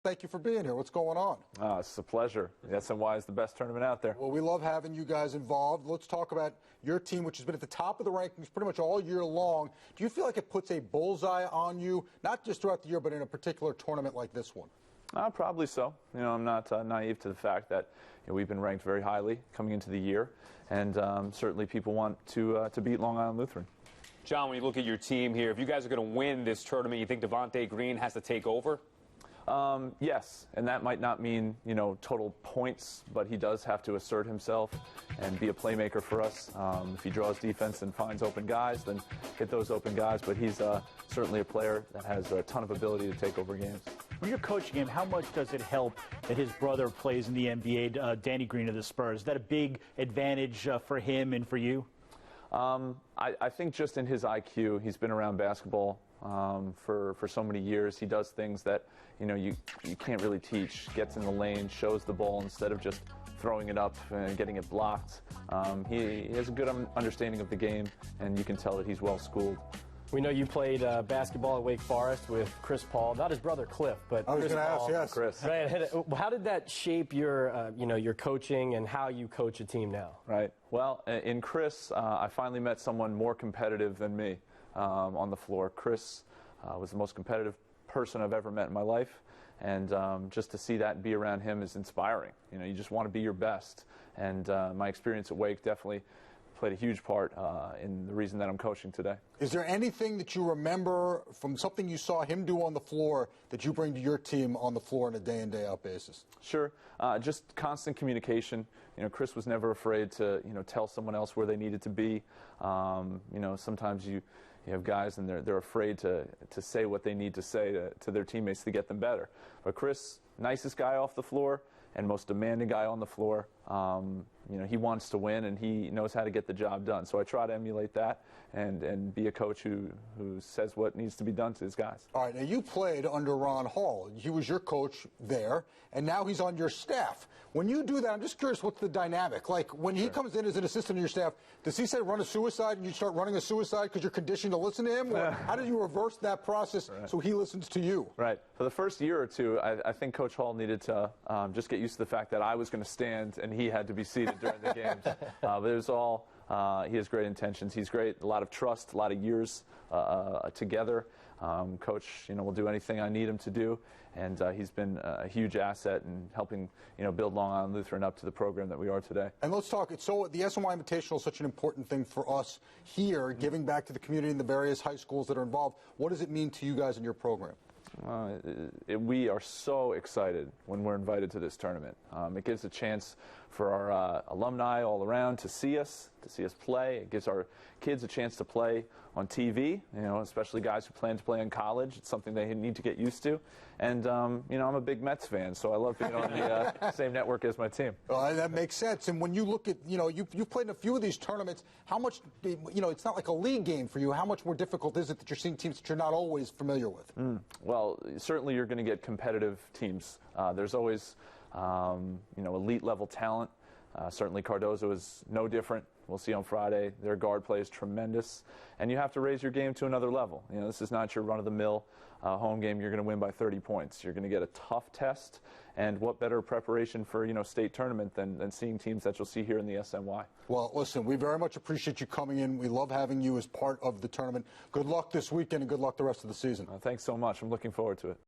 Thank you for being here. What's going on? It's a pleasure. The SNY is the best tournament out there. Well, we love having you guys involved. Let's talk about your team, which has been at the top of the rankings pretty much all year long. Do you feel like it puts a bullseye on you, not just throughout the year, but in a particular tournament like this one? Probably so. I'm not naive to the fact that we've been ranked very highly coming into the year, and certainly people want to beat Long Island Lutheran. John, when you look at your team here, if you guys are going to win this tournament, you think Devontae Green has to take over? Yes, and that might not mean, total points, but he does have to assert himself and be a playmaker for us. If he draws defense and finds open guys, then hit those open guys. But he's certainly a player that has a ton of ability to take over games. When you're coaching him, how much does it help that his brother plays in the NBA, Danny Green of the Spurs? Is that a big advantage for him and for you? I think just in his IQ, he's been around basketball for so many years. He does things that you can't really teach. Gets in the lane, shows the ball instead of just throwing it up and getting it blocked. He has a good understanding of the game, and you can tell that he's well schooled. We know you played basketball at Wake Forest with Chris Paul, not his brother Cliff, but I was Chris going to Paul. ask, yes. Chris. Right. How did that shape your, your coaching and how you coach a team now? Right. Well, in Chris, I finally met someone more competitive than me on the floor. Chris was the most competitive person I've ever met in my life, and just to see that and be around him is inspiring. You just want to be your best, and my experience at Wake definitely played a huge part in the reason that I'm coaching today. Is there anything that you remember from something you saw him do on the floor that you bring to your team on the floor on a day-in, day-out basis? Sure. Just constant communication. Chris was never afraid to, tell someone else where they needed to be. Sometimes you have guys and they're afraid to say what they need to say to their teammates to get them better. But Chris, nicest guy off the floor and most demanding guy on the floor. He wants to win, and he knows how to get the job done. So I try to emulate that and be a coach who says what needs to be done to his guys. All right, now you played under Ron Hall. He was your coach there, and now he's on your staff. When you do that, I'm just curious, what's the dynamic? Like, when he comes in as an assistant on your staff, does he say run a suicide and you start running a suicide because you're conditioned to listen to him? Or how do you reverse that process so he listens to you? Right. For the first year or two, I think Coach Hall needed to just get used to the fact that I was going to stand and he had to be seated during the games. But it was all, he has great intentions. He's great, a lot of trust, a lot of years together. Coach, will do anything I need him to do, and he's been a huge asset in helping, build Long Island Lutheran up to the program that we are today. And let's talk. So the SNY Invitational is such an important thing for us here, giving back to the community and the various high schools that are involved. What does it mean to you guys in your program? We are so excited when we're invited to this tournament. It gives a chance for our alumni all around to see us play. It gives our kids a chance to play on TV, especially guys who plan to play in college. It's something they need to get used to. And, I'm a big Mets fan, so I love being on the same network as my team. Well, that makes sense. And when you look at, you've played in a few of these tournaments, how much, it's not like a league game for you. How much more difficult is it that you're seeing teams that you're not always familiar with? Well, certainly you're going to get competitive teams. There's always, elite level talent. Certainly Cardozo is no different. We'll see on Friday. Their guard play is tremendous. And you have to raise your game to another level. This is not your run-of-the-mill home game. You're going to win by 30 points. You're going to get a tough test. And what better preparation for, state tournament than seeing teams that you'll see here in the SNY. Well, listen, we very much appreciate you coming in. We love having you as part of the tournament. Good luck this weekend and good luck the rest of the season. Thanks so much. I'm looking forward to it.